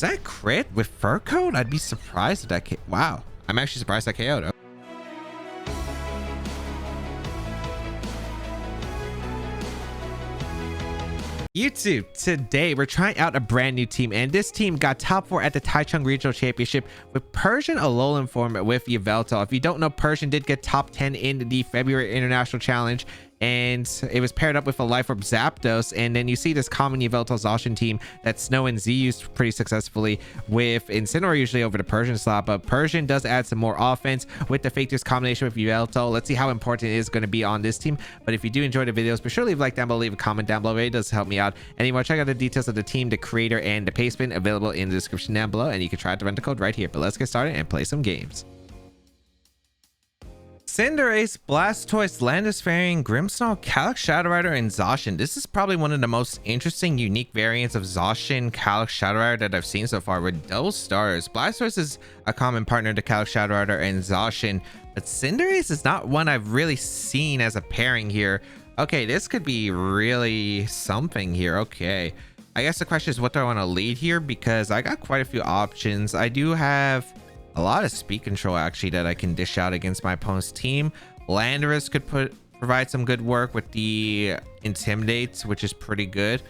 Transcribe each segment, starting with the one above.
that a crit with fur coat? I'd be surprised if that wow, I'm actually surprised that KO'd. YouTube, today we're trying out a brand new team, and this team got top 4 at the Taichung Regional Championship with Persian Alolan form with Yveltal. If you don't know, Persian did get top 10 in the February International Challenge, and it was paired up with a Life Orb Zapdos. And then you see this common Yveltal Zacian team that Snow and Z used pretty successfully with Incineroar usually over the Persian slot, but Persian does add some more offense with the Fake Tears combination with Yveltal. Let's see how important it is going to be on this team. But if you do enjoy the videos, be sure to leave a like down below, leave a comment down below. It does help me out. And you want to check out the details of the team, the creator, and the placement available in the description down below, and you can try to rent the code right here. But let's get started and play some games. Cinderace, Blastoise, Landis-Variant, Grimmsnarl, Calyx Shadow Rider, and Zacian. This is probably one of the most interesting, unique variants of Zacian, Calyx Shadow Rider that I've seen so far with double stars. Blastoise is a common partner to Calyx Shadow Rider and Zacian, but Cinderace is not one I've really seen as a pairing here. Okay, this could be really something here. Okay, I guess the question is, what do I want to lead here? Because I got quite a few options. I do have a lot of speed control actually that I can dish out against my opponent's team. Landorus could provide some good work with the Intimidate, which is pretty good.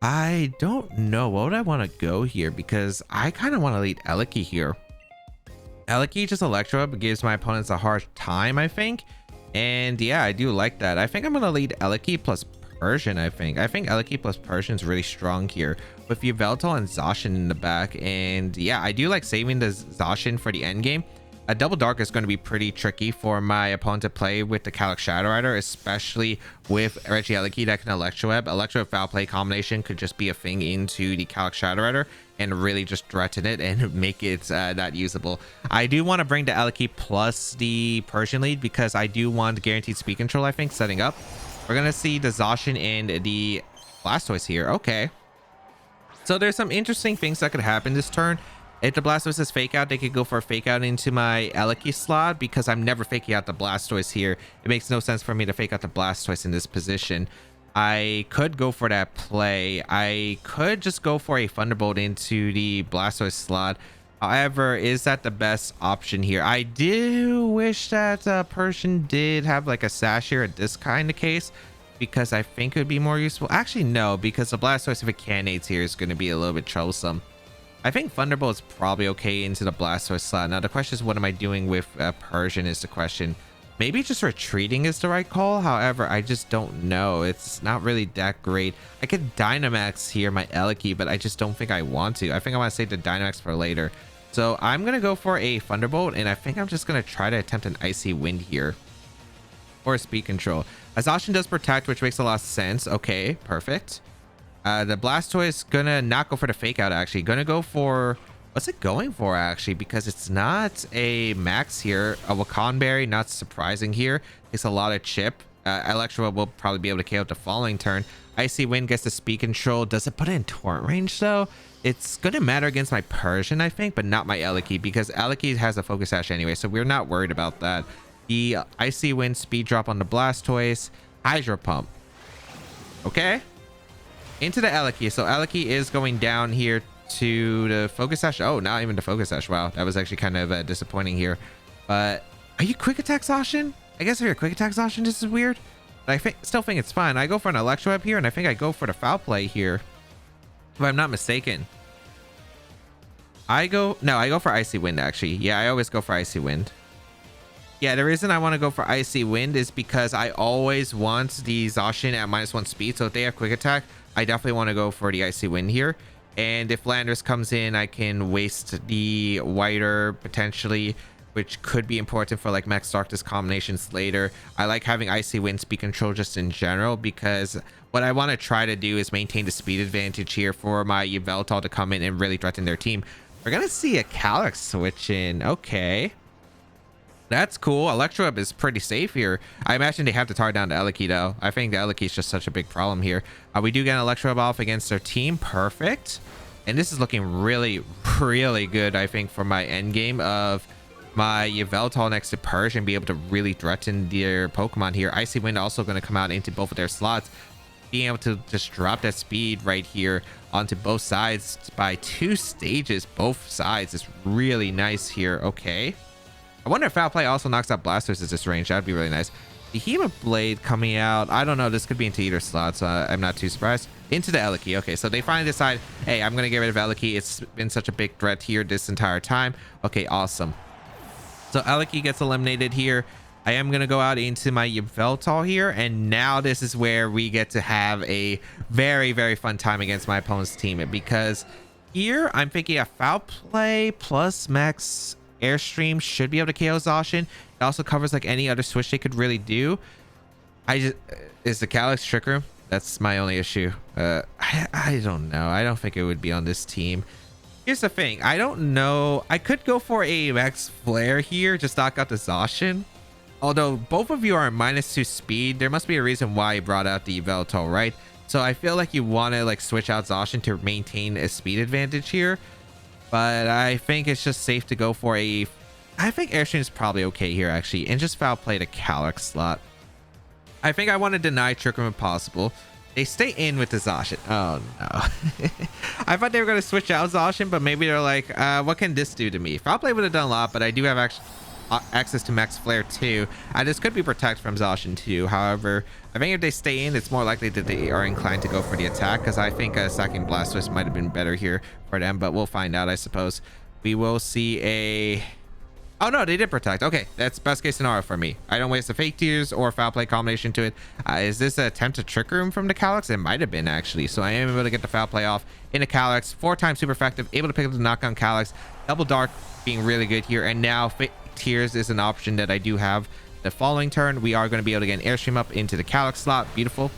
I don't know, what would I want to go here? Because I kind of want to lead Eliki here. Eliki just Electro Up gives my opponents a hard time, I think. And yeah, I do like that. I think I'm going to lead Eliki plus Persian. I think Eliki plus Persian is really strong here with Yveltal and Zacian in the back. And yeah, I do like saving the Zacian for the end game. A double dark is going to be pretty tricky for my opponent to play with the Calyx Shadow Rider, especially with Regieleki that can Electroweb. Electroweb Foul Play combination could just be a thing into the Calyx Shadow Rider and really just threaten it and make it not usable. I do want to bring the Eliki plus the Persian lead because I do want guaranteed speed control, I think, setting up. We're going to see the Zacian and the Blastoise here. Okay. So there's some interesting things that could happen this turn. If the Blastoise is fake out, they could go for a fake out into my Eliki slot because I'm never faking out the Blastoise here. It makes no sense for me to fake out the Blastoise in this position. I could go for that play. I could just go for a Thunderbolt into the Blastoise slot. However, is that the best option here? I do wish that Persian did have like a Sash here at this kind of case, because I think it would be more useful. Actually, no, because the Blastoise, if it canates here, is going to be a little bit troublesome. I think Thunderbolt is probably okay into the Blastoise slot. Now, the question is, what am I doing with Persian is the question. Maybe just retreating is the right call. However, I just don't know. It's not really that great. I could Dynamax here, my Eliki, but I just don't think I want to. I think I want to save the Dynamax for later. So I'm going to go for a Thunderbolt, and I think I'm just going to try to attempt an Icy Wind here. Or speed control. Zacian does protect, which makes a lot of sense. Okay, perfect. The Blastoise gonna not go for the fake out, actually. Gonna go for... What's it going for, actually? Because it's not a max here. A Wakanberry, not surprising here. Takes a lot of chip. Electro will probably be able to KO the following turn. Icy Wind gets the speed control. Does it put it in torrent range, though? It's gonna matter against my Persian, I think, but not my Eliki, because Eliki has a Focus Sash anyway, so we're not worried about that. The Icy Wind speed drop on the Blastoise. Hydro Pump. Okay. Into the Eliki. So Eliki is going down here to the Focus Sash. Oh, not even the Focus Sash. Wow, that was actually kind of disappointing here. But are you Quick Attack Zacian? I guess if you're Quick Attack Zacian, this is weird. But I still think it's fine. I go for an Electroweb here, and I think I go for the Foul Play here, if I'm not mistaken. I go for Icy Wind, actually. Yeah, I always go for Icy Wind. Yeah, the reason I want to go for Icy Wind is because I always want the Zacian at -1 speed. So if they have Quick Attack, I definitely want to go for the Icy Wind here. And if Landorus comes in, I can waste the Whiter potentially, which could be important for like Max Darkness combinations later. I like having Icy Wind speed control just in general, because what I want to try to do is maintain the speed advantage here for my Yveltal to come in and really threaten their team. We're going to see a Calyx switch in. Okay. That's cool. Electroweb is pretty safe here. I imagine they have to tar down the Eliki, though. I think the Eliki is just such a big problem here. We do get an Electroweb off against their team. Perfect. And this is looking really, really good, I think, for my end game of my Yveltal next to Persian, be able to really threaten their Pokemon here. Icy Wind also going to come out into both of their slots. being able to just drop that speed right here onto both sides by 2 stages, both sides is really nice here. Okay. I wonder if Foul Play also knocks out Blastoise at this range. That'd be really nice. Behemoth Blade coming out. I don't know. This could be into either slot, so I'm not too surprised. Into the Eliki. Okay, so they finally decide, hey, I'm going to get rid of Eliki. It's been such a big threat here this entire time. Okay, awesome. So Eliki gets eliminated here. I am going to go out into my Yveltal here, and now this is where we get to have a very, very fun time against my opponent's team, because here I'm thinking a Foul Play plus Max Airstream should be able to KO Zacian. It also covers like any other switch they could really do. Is the Calyx Trick Room? That's my only issue. I don't know. I don't think it would be on this team. Here's the thing. I don't know. I could go for a Max Flare here, just knock out the Zacian. Although both of you are -2 speed, there must be a reason why you brought out the Yveltal, right? So I feel like you want to like switch out Zacian to maintain a speed advantage here. But I think it's just safe to go for a... I think Airstream is probably okay here, actually. And just Foul Play the Calyx slot. I think I want to deny Trick Room if possible. They stay in with the Zacian. Oh, no. I thought they were going to switch out Zacian, but maybe they're like, what can this do to me? Foul Play would have done a lot, but I do have access to Max Flare too. This could be Protect from Zacian too. However, I think if they stay in, it's more likely that they are inclined to go for the attack, because I think sacking Blastoise might have been better here for them, but we'll find out, I suppose. We will see a... Oh no, they did Protect. Okay, that's best case scenario for me. I don't waste the Fake Tears or Foul Play combination to it. Is this an attempt to Trick Room from the Calyx? It might have been, actually. So I am able to get the Foul Play off in the Calyx. 4 times super effective, able to pick up the knockdown Calyx. Double Dark being really good here, and now Fake Tears is an option that I do have. The following turn, we are going to be able to get an Airstream up into the Calyx slot. Beautiful.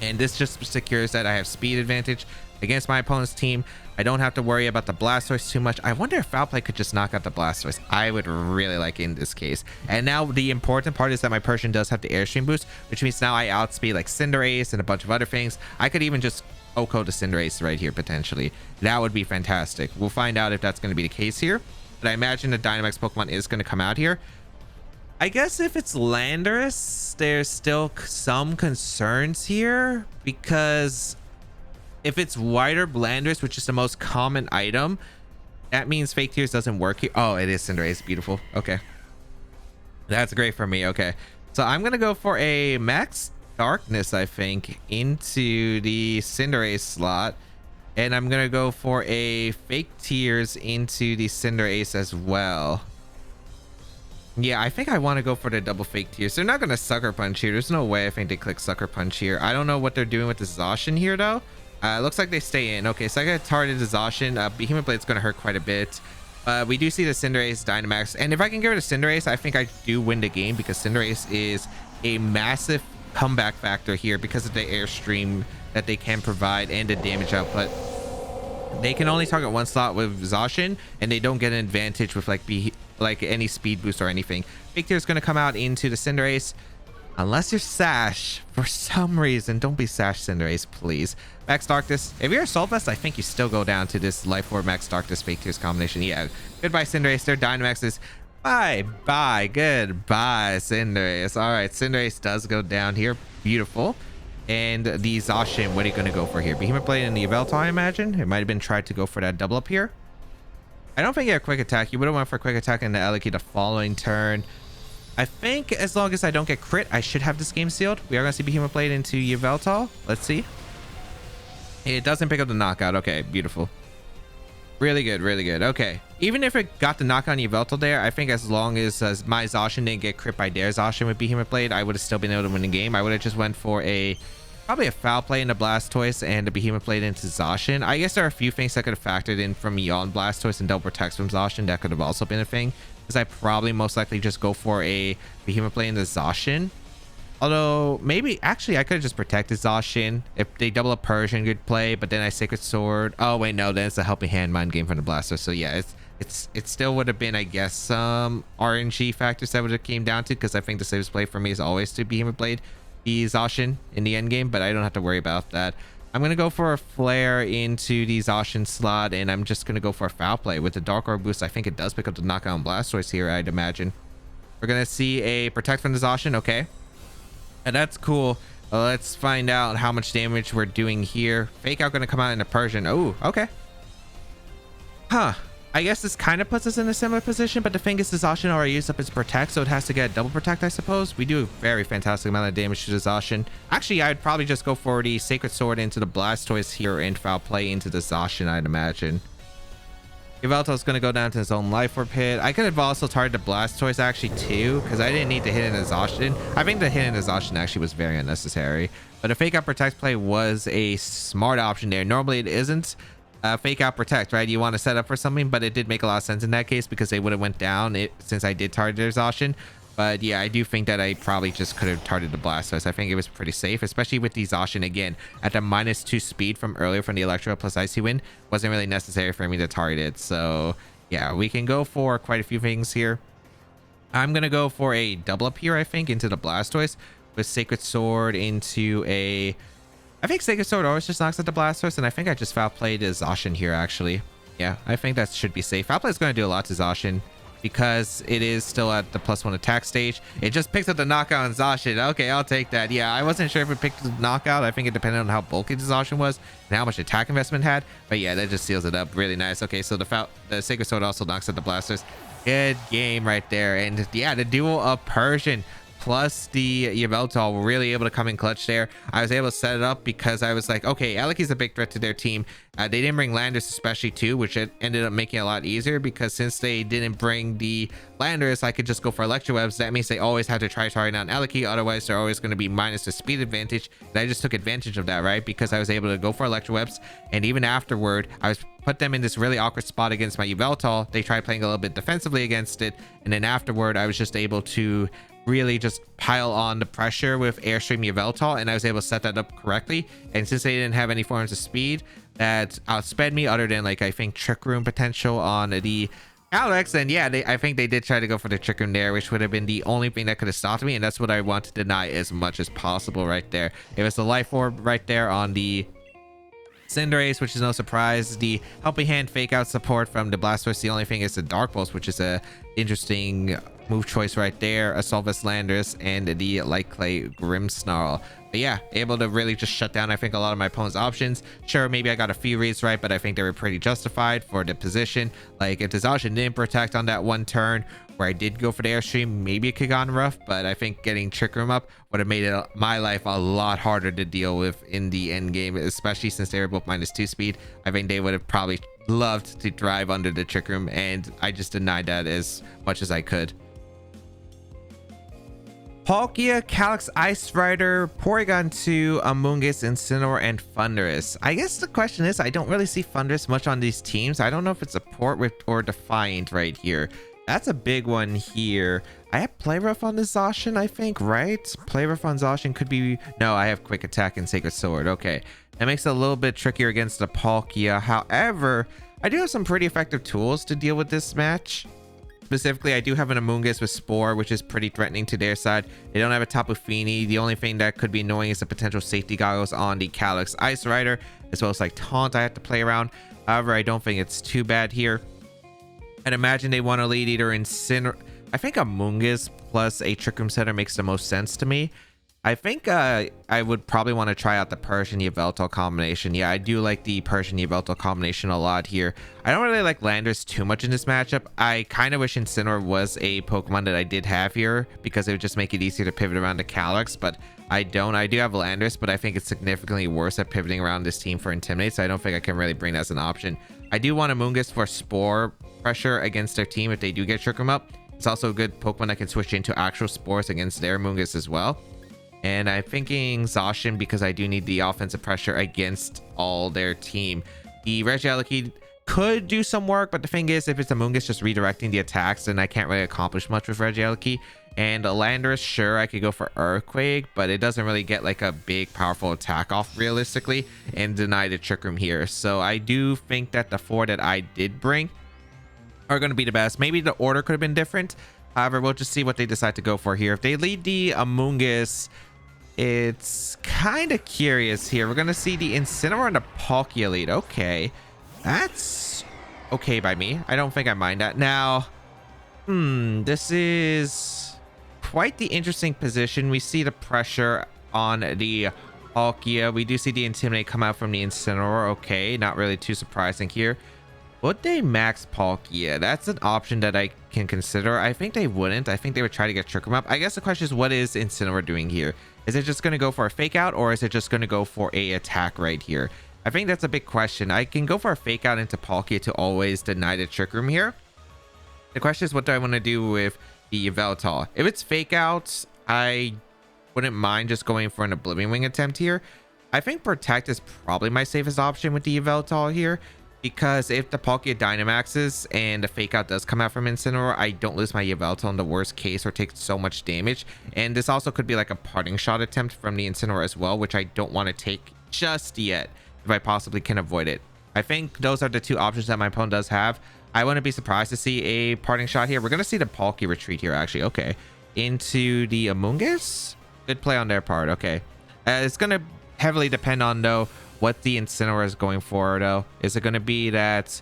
And this just secures that I have speed advantage against my opponent's team. I don't have to worry about the Blastoise too much. I wonder if Foul Play could just knock out the Blastoise. I would really like in this case. And now the important part is that my Persian does have the Airstream boost, which means now I outspeed like Cinderace and a bunch of other things. I could even just OHKO the Cinderace right here potentially. That would be fantastic. We'll find out if that's going to be the case here. But I imagine the Dynamax Pokemon is going to come out here. I guess if it's Landorus, there's still some concerns here, because if it's Wider Landorus, which is the most common item, that means Fake Tears doesn't work here. Oh, it is Cinderace. Beautiful. Okay. That's great for me. Okay. So I'm going to go for a Max Darkness, I think, into the Cinderace slot. And I'm going to go for a Fake Tears into the Cinderace as well. Yeah, I think I want to go for the double Fake Tears. They're not going to Sucker Punch here. There's no way I think they click Sucker Punch here. I don't know what they're doing with the Zacian here, though. Looks like they stay in. Okay, so I got targeted the Zacian. Behemoth Blade's going to hurt quite a bit. We do see the Cinderace Dynamax. And if I can get rid of Cinderace, I think I do win the game, because Cinderace is a massive comeback factor here because of the Airstream that they can provide and the damage output. They can only target one slot with Zacian, and they don't get an advantage with like any speed boost or anything. Fake Tear is going to come out into the Cinderace. Unless you're Sash, for some reason, don't be Sash Cinderace, please. Max Darkness. If you're Assault Vest, I think you still go down to this Life Orb Max Darkness Fake Tears combination. Yeah, goodbye Cinderace. Their Dynamax is bye. Goodbye Cinderace. All right, Cinderace does go down here. Beautiful. And the Zacian, what are you going to go for here? Behemoth Blade and the Yveltal, I imagine. It might have been tried to go for that double up here. I don't think you have Quick Attack. You would have went for Quick Attack in the Eliki the following turn. I think as long as I don't get crit, I should have this game sealed. We are going to see Behemoth Blade into Yveltal. Let's see. It doesn't pick up the knockout. Okay, beautiful. Really good, really good. Okay. Even if it got the knockout on Yveltal there, I think as long as my Zacian didn't get crit by their Zacian with Behemoth Blade, I would have still been able to win the game. I would have just went for probably a Foul Play into Blastoise and a Behemoth Blade into Zacian. I guess there are a few things that could have factored in from me on Blastoise and double Protect from Zacian. That could have also been a thing, because I probably most likely just go for a Behemoth Blade into Zacian. Although maybe actually I could have just protected Zacian. If they double up Persian, good play, but then I Sacred Sword. Oh wait, no, then it's a Helping Hand mind game from the Blaster. So yeah, it still would have been, I guess, some RNG factors that would have came down to, because I think the safest play for me is always to Behemoth Blade the Zacian in the end game, but I don't have to worry about that. I'm gonna go for a Flare into the Zacian slot, and I'm just gonna go for a Foul Play with the Dark Orb boost. I think it does pick up the knockout on Blastoise here, I'd imagine. We're gonna see a Protect from the Zacian. Okay. And that's cool. Let's find out how much damage we're doing here. Fake out gonna come out into Persian. Oh, okay. Huh. I guess this kind of puts us in a similar position, but the thing is, the Zacian already used up its protect, so it has to get double protect, I suppose. We do a very fantastic amount of damage to the Zacian. Actually, I'd probably just go for the Sacred Sword into the Blastoise here and foul play into the Zacian, I'd imagine. Yveltal's going to go down to his own Life Orb hit. I could have also targeted the Blastoise actually too, because I didn't need to hit an Zacian. I think the hit in the Zacian actually was very unnecessary, but a Fake Out Protect play was a smart option there. Normally it isn't. Fake Out Protect, right? You want to set up for something, but it did make a lot of sense in that case because they would have went down since I did target their Zacian. But yeah, I do think that I probably just could have targeted the Blastoise. I think it was pretty safe, especially with the Zacian again at the -2 speed from earlier from the Electro plus Icy Wind. Wasn't really necessary for me to target it. So yeah, we can go for quite a few things here. I'm gonna go for a double up here, I think, into the Blastoise with Sacred Sword into a... I think Sacred Sword always just knocks at the Blastoise, and I think I just foul played his Zacian here actually. Yeah, I think that should be safe. Foul play is going to do a lot to Zacian because it is still at the +1 attack stage. It just picks up the knockout on Zacian. Okay, I'll take that. Yeah, I wasn't sure if it picked the knockout. I think it depended on how bulky the Zacian was and how much attack investment had. But yeah, that just seals it up really nice. Okay, so the Sacred Sword also knocks at the Blastoise. Good game right there. And yeah, the duo of Persian plus the Yveltal were really able to come in clutch there. I was able to set it up because I was like, okay, Aleki's a big threat to their team. They didn't bring Landorus especially too, which it ended up making it a lot easier because since they didn't bring the Landorus, I could just go for Electro Webs. That means they always had to try targeting on Aleki, otherwise they're always going to be minus the speed advantage. And I just took advantage of that, right? Because I was able to go for Electro Webs, and even afterward, I was put them in this really awkward spot against my Yveltal. They tried playing a little bit defensively against it, and then afterward, I was just able to really just pile on the pressure with Airstream Yveltal, and I was able to set that up correctly. And since they didn't have any forms of speed that outsped me other than like I think Trick Room potential on the Alex, and yeah, I think they did try to go for the Trick Room there, which would have been the only thing that could have stopped me, and that's what I want to deny as much as possible right there. It was the Life Orb right there on the Cinderace, which is no surprise. The Helping Hand Fake Out support from the Blastoise. The only thing is the Dark Pulse, which is a interesting move choice right there. Assault Vest Landorus and the Light Clay Grimmsnarl. But yeah, able to really just shut down I think a lot of my opponent's options. Sure, maybe I got a few reads right, but I think they were pretty justified for the position. Like if the Zacian didn't protect on that one turn where I did go for the Airstream, maybe it could have gone rough, but I think getting Trick Room up would have made my life a lot harder to deal with in the end game, especially since they were both -2 speed. I think they would have probably loved to drive under the Trick Room, and I just denied that as much as I could. Palkia, Calyx, Ice Rider, Porygon 2, Amoonguss, Incineroar, and Thundurus. I guess the question is, I don't really see Thundurus much on these teams. I don't know if it's a port with or Defiant right here. That's a big one here. I have Play Rough on the Zacian, I think, right? Play Rough on Zacian could be... No, I have Quick Attack and Sacred Sword. Okay. That makes it a little bit trickier against the Palkia. However, I do have some pretty effective tools to deal with this match. Specifically, I do have an Amoonguss with Spore, which is pretty threatening to their side. They don't have a Tapu Fini. The only thing that could be annoying is the potential safety goggles on the Calyx Ice Rider, as well as like Taunt I have to play around. However, I don't think it's too bad here. I'd imagine they want to lead either Incineroar. I think Amoonguss plus a Trick Room setter makes the most sense to me. I think I would probably want to try out the Persian Yveltal combination. Yeah, I do like the Persian Yveltal combination a lot here. I don't really like Landorus too much in this matchup. I kind of wish Incineroar was a Pokemon that I did have here because it would just make it easier to pivot around to Calyx, but I don't. I do have Landorus, but I think it's significantly worse at pivoting around this team for Intimidate, so I don't think I can really bring that as an option. I do want Amoonguss for Spore pressure against their team if they do get Trick Room up. It's also a good Pokemon that can switch into actual Spores against their Amoonguss as well. And I'm thinking Zacian because I do need the offensive pressure against all their team. The Regieleki could do some work, but the thing is, if it's Amoonguss just redirecting the attacks, then I can't really accomplish much with Regieleki. And Landorus, sure, I could go for Earthquake, but it doesn't really get like a big, powerful attack off realistically and deny the Trick Room here. So I do think that the four that I did bring are going to be the best. Maybe the order could have been different. However, we'll just see what they decide to go for here. If they lead the Amoonguss, it's kind of curious here. We're going to see the Incineroar and the Palkia lead. Okay. That's okay by me. I don't think I mind that. Now, this is quite the interesting position. We see the pressure on the Palkia. We do see the Intimidate come out from the Incineroar. Okay, not really too surprising here. Would they max Palkia? That's an option that I can consider. I think they wouldn't. I think they would try to get Trick Room up. I guess the question is, what is Incineroar doing here? Is it just going to go for a fake out, or is it just going to go for a attack right here? I think that's a big question. I can go for a fake out into Palkia to always deny the Trick Room here. The question is, what do I want to do with the Yveltal? If it's fake outs, I wouldn't mind just going for an Oblivion Wing attempt here. I think Protect is probably my safest option with the Yveltal here, because if the Palkia Dynamaxes and the fake out does come out from Incineroar, I don't lose my Yveltal in the worst case or take so much damage. And this also could be like a parting shot attempt from the Incineroar as well, which I don't want to take just yet if I possibly can avoid it. I think those are the two options that my opponent does have. I wouldn't be surprised to see a parting shot here. We're going to see the Palkia retreat here, actually. Okay. Into the Amoonguss. Good play on their part. Okay. It's going to heavily depend on, though, what the Incineroar is going for, though. Is it going to be that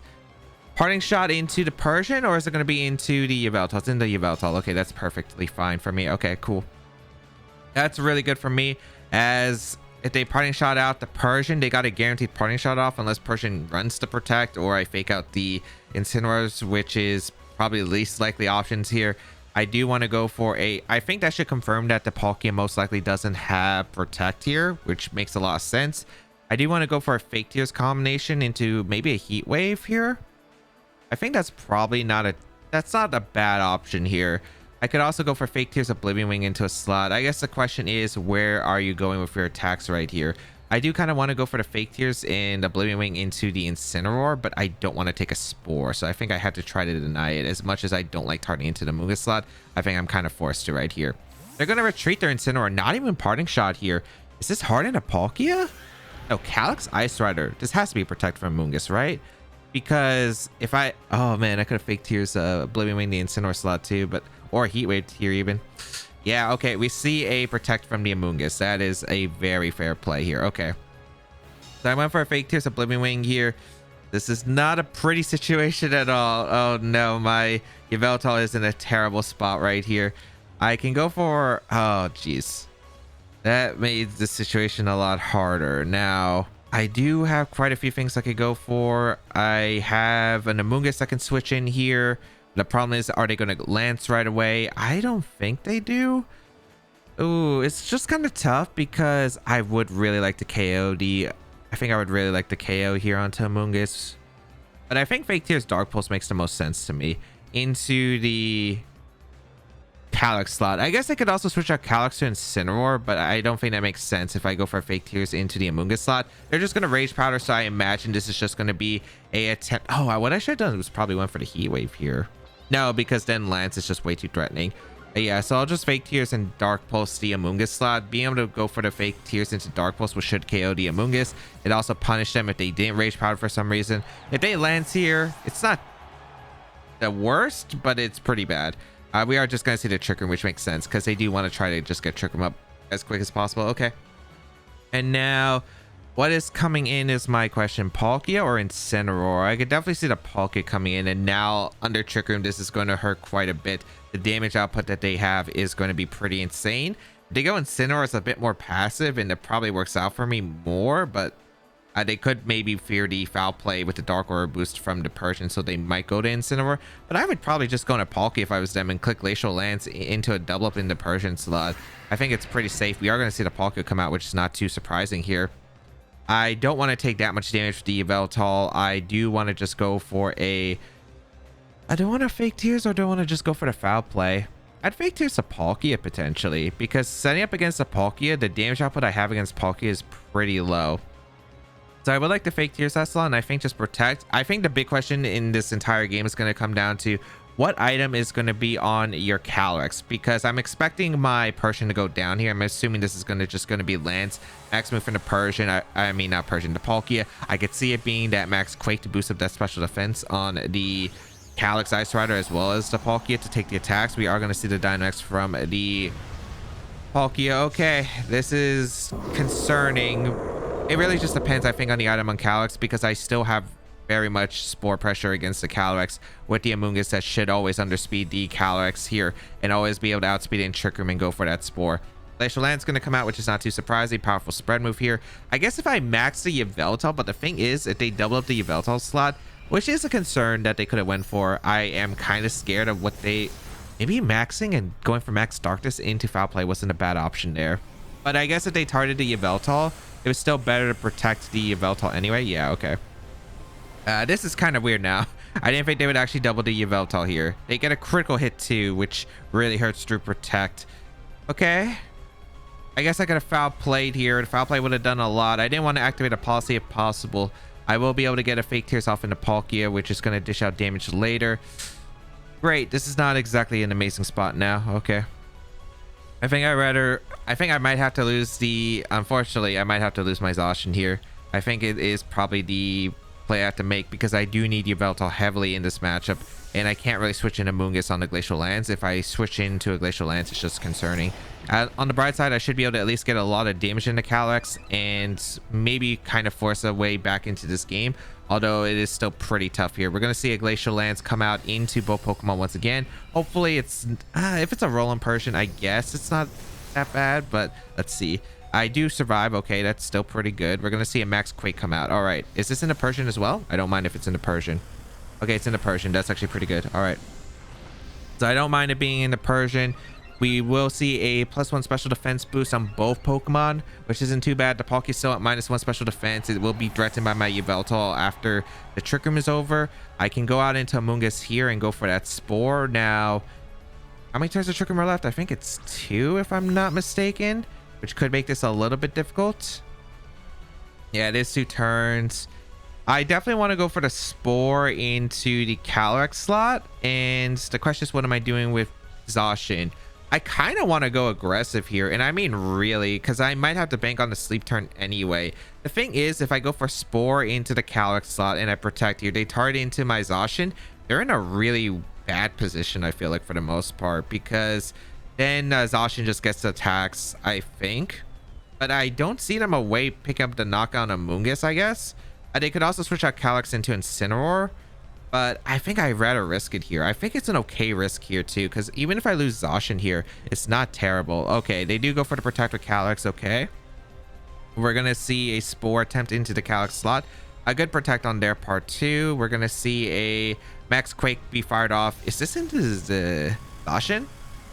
parting shot into the Persian, or is it going to be into the Yveltal? It's in the Yveltal. Okay, that's perfectly fine for me. Okay, cool. That's really good for me, as if they parting shot out the Persian, they got a guaranteed parting shot off unless Persian runs to Protect, or I fake out the Incineroars, which is probably the least likely options here. I do want to go for a... I think that should confirm that the Palkia most likely doesn't have Protect here, which makes a lot of sense. I do want to go for a Fake Tears combination into maybe a Heat Wave here. I think that's probably not a... That's not a bad option here. I could also go for Fake Tears Oblivion Wing into a slot. I guess the question is, where are you going with your attacks right here? I do kind of want to go for the Fake Tears and Oblivion Wing into the Incineroar, but I don't want to take a Spore. So I think I have to try to deny it. As much as I don't like targeting into the Amoonguss slot, I think I'm kind of forced to right here. They're going to retreat their Incineroar. Not even parting shot here. Is this hardened a Palkia? No, Calyx Ice Rider. This has to be Protect from Amoonguss, right? Because if I... Oh, man, I could have Fake Tears Oblivion Wing the Incineroar slot too, but... Or Heat Wave here even. Yeah, okay. We see a Protect from the Amoonguss. That is a very fair play here. Okay. So I went for a Fake Tears Oblivion Wing here. This is not a pretty situation at all. Oh, no. My Yveltal is in a terrible spot right here. I can go for... Oh, jeez. That made the situation a lot harder. Now, I do have quite a few things I could go for. I have an Amoonguss I can switch in here. The problem is, are they going to Lance right away? I don't think they do. Ooh, it's just kind of tough because I would really like to KO the... I think I would really like the KO here onto Amoonguss. But I think Fake Tears Dark Pulse makes the most sense to me. Into the Calyx slot. I guess I could also switch out Calyx to Incineroar, but I don't think that makes sense if I go for Fake Tears into the Amoonguss slot. They're just going to Rage Powder, so I imagine this is just going to be a attempt... Oh, what I should have done was probably went for the Heat Wave here. No, because then Lance is just way too threatening. Yeah, so I'll just Fake Tears and Dark Pulse the Amoonguss slot. Being able to go for the Fake Tears into Dark Pulse, which should KO the Amoonguss. It also punished them if they didn't Rage Powder for some reason. If they Lance here, it's not the worst, but it's pretty bad. We are just going to see the Trick Room, which makes sense because they do want to try to just get Trick Room up as quick as possible. Okay. And now... what is coming in is my question. Palkia or Incineroar? I could definitely see the Palkia coming in, and now under Trick Room, this is going to hurt quite a bit. The damage output that they have is going to be pretty insane. They go Incineroar is a bit more passive, and it probably works out for me more, but they could maybe fear the foul play with the Dark Aura boost from the Persian, so they might go to Incineroar. But I would probably just go into Palkia if I was them and click Glacial Lance into a double up in the Persian slot. I think it's pretty safe. We are going to see the Palkia come out, which is not too surprising here. I don't want to take that much damage with the Yveltal. I do want to just go for a... I don't want to Fake Tears, or do I want to just go for the foul play? I'd Fake Tears a Palkia potentially, because setting up against a Palkia, the damage output I have against Palkia is pretty low. So I would like to Fake Tears that slot, and I think just Protect. I think the big question in this entire game is going to come down to what item is going to be on your Calyx, because I'm expecting my Persian to go down here. I'm assuming this is going to be Lance. Max move from the Persian. I mean, not Persian, the Palkia. I could see it being that Max Quake to boost up that special defense on the Calyx Ice Rider as well as the Palkia to take the attacks. We are going to see the Dynamax from the Palkia. Okay, this is concerning. It really just depends, I think, on the item on Calyx, because I still have very much Spore pressure against the Calyx with the Amoonguss that should always underspeed the Calyx here and always be able to outspeed it in Trick Room and go for that Spore. Glacial Land's going to come out, which is not too surprising. Powerful spread move here. I guess if I max the Yveltal, but the thing is, if they double up the Yveltal slot, which is a concern that they could have went for, I am kind of scared of what they... Maybe maxing and going for Max Darkness into Foul Play wasn't a bad option there. But I guess if they targeted the Yveltal, it was still better to protect the Yveltal anyway. Yeah, okay. This is kind of weird now. I didn't think they would actually double the Yveltal here. They get a critical hit too, which really hurts through Protect. Okay. I guess I could have Foul Played here. The Foul Play would have done a lot. I didn't want to activate a policy if possible. I will be able to get a Fake Tears off into Palkia, which is going to dish out damage later. Great. This is not exactly an amazing spot now. Okay. I think I might have to lose the... Unfortunately, I might have to lose my Zacian here. I think it is probably the play I have to make because I do need Yveltal heavily in this matchup, and I can't really switch into Mungus on the Glacial Lands. If I switch into a Glacial Lands, it's just concerning. On the bright side, I should be able to at least get a lot of damage into Calyrex and maybe kind of force a way back into this game, although it is still pretty tough here. We're going to see a Glacial Lands come out into both Pokemon once again. Hopefully it's... if it's a Alolan Persian, I guess it's not that bad, but let's see. I do survive. Okay, that's still pretty good. We're going to see a Max Quake come out. All right. Is this in a Persian as well? I don't mind if it's in a Persian. Okay, it's in a Persian. That's actually pretty good. All right. So I don't mind it being in the Persian. We will see a +1 special defense boost on both Pokemon, which isn't too bad. The Palkia is still at -1 special defense. It will be threatened by my Yveltal after the Trick Room is over. I can go out into Amoonguss here and go for that Spore. Now, how many turns of Trick Room are left? I think it's 2 if I'm not mistaken, which could make this a little bit difficult. Yeah, it is 2 turns. I definitely want to go for the Spore into the Calyrex slot. And the question is, what am I doing with Zacian? I kind of want to go aggressive here, and I mean really, because I might have to bank on the sleep turn anyway. The thing is, if I go for Spore into the Calyrex slot and I Protect here, they target into my Zacian, they're in a really bad position, I feel like, for the most part, because then Zacian just gets the attacks, I think. But I don't see them away picking up the knockout on Amoonguss, I guess. They could also switch out Calyrex into Incineroar. But I think I'd rather risk it here. I think it's an okay risk here too, because even if I lose Zacian here, it's not terrible. Okay, they do go for the Protect with Calyrex. Okay. We're going to see a Spore attempt into the Calyrex slot. A good Protect on their part too. We're going to see a Max Quake be fired off. Is this into the Zacian?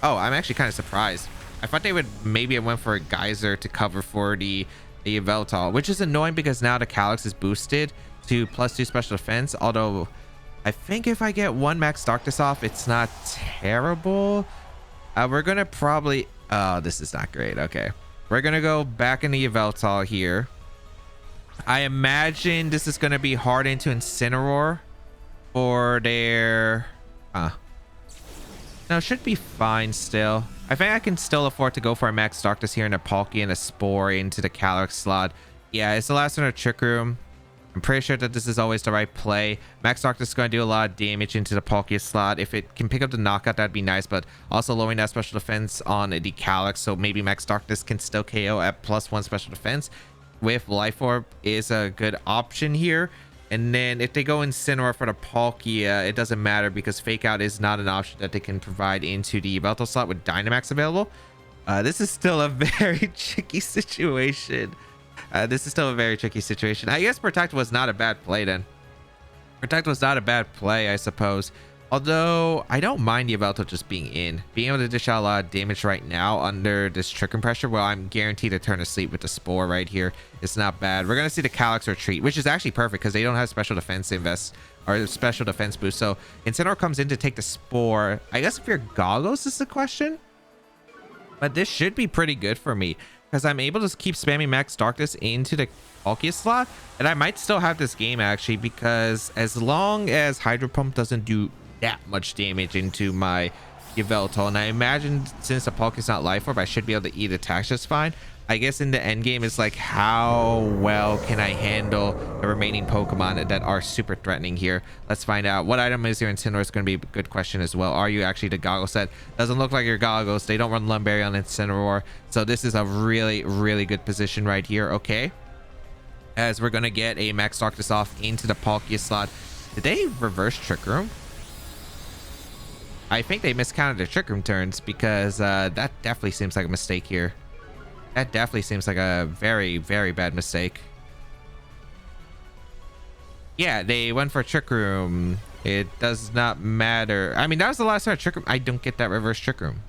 Oh, I'm actually kind of surprised. I thought they would maybe have went for a Geyser to cover for the Yveltal, which is annoying because now the Calyrex is boosted to +2 special defense, although... I think if I get 1 Max Darkness off, it's not terrible. We're going to probably... Oh, this is not great. Okay. We're going to go back into Yveltal here. I imagine this is going to be hard into Incineroar for their... No, it should be fine still. I think I can still afford to go for a Max Darkness here and a Palkia and a Spore into the Calyrex slot. Yeah, it's the last one of Trick Room. I'm pretty sure that this is always the right play. Max Darkness is going to do a lot of damage into the Palkia slot. If it can pick up the knockout, that'd be nice, but also lowering that special defense on the Calyrex, so maybe Max Darkness can still KO at +1 special defense with Life Orb is a good option here. And then if they go Incineroar for the Palkia, it doesn't matter because Fake Out is not an option that they can provide into the Yveltal slot with Dynamax available. This is still a very tricky situation. I guess Protect was not a bad play then. Protect was not a bad play, I suppose. Although, I don't mind the Yveltal just being in. Being able to dish out a lot of damage right now under this Trick Room pressure, well, I'm guaranteed to turn asleep with the Spore right here. It's not bad. We're going to see the Calyrex retreat, which is actually perfect because they don't have special defense invest or special defense boost. So, Incineroar comes in to take the Spore. I guess if you're Goggles is the question. But this should be pretty good for me, because I'm able to keep spamming Max Darkness into the Palkia slot, and I might still have this game actually, because as long as Hydro Pump doesn't do that much damage into my Yveltal, and I imagine since the Palkia's not Life Orb, I should be able to eat attacks just fine. I guess in the end game it's like, how well can I handle the remaining Pokemon that are super threatening here? Let's find out. What item is your Incineroar is going to be a good question as well. Are you actually the Goggles set? Doesn't look like your Goggles. They don't run Lumberry on Incineroar, so this is a really, really good position right here. Okay, as we're going to get a Max Darkness off into the Palkia slot. Did they reverse Trick Room? I think they miscounted the Trick Room turns, because that definitely seems like a mistake here. That definitely seems like a very, very bad mistake. Yeah, they went for Trick Room. It does not matter. I mean, that was the last time Trick Room. I don't get that reverse Trick Room.